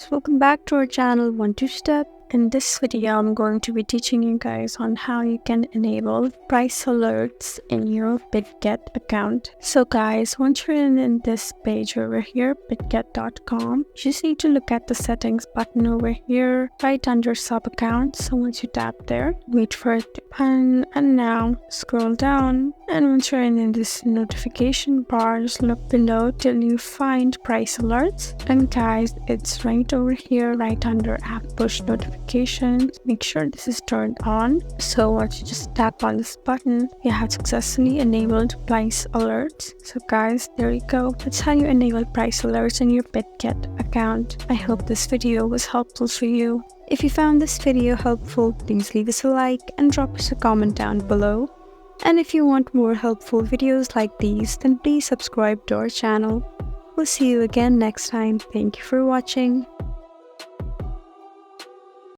So welcome back to our channel 1-2-Step. In this video, I'm going to be teaching you guys on how you can enable price alerts in your Bitget account. So guys, once you're in this page over here, bitget.com, you just need to look at the settings button over here, right under sub accounts. So once you tap there, wait for it to open, and now scroll down. And once you're in this notification bar, just look below till you find price alerts. And guys, it's right over here, right under app push notifications. Make sure this is turned on. So once you just tap on this button, you have successfully enabled price alerts. So guys, there you go. That's how you enable price alerts in your Bitget account. I hope this video was helpful for you. If you found this video helpful, please leave us a like and drop us a comment down below. And if you want more helpful videos like these, then please subscribe to our channel. We'll see you again next time. Thank you for watching.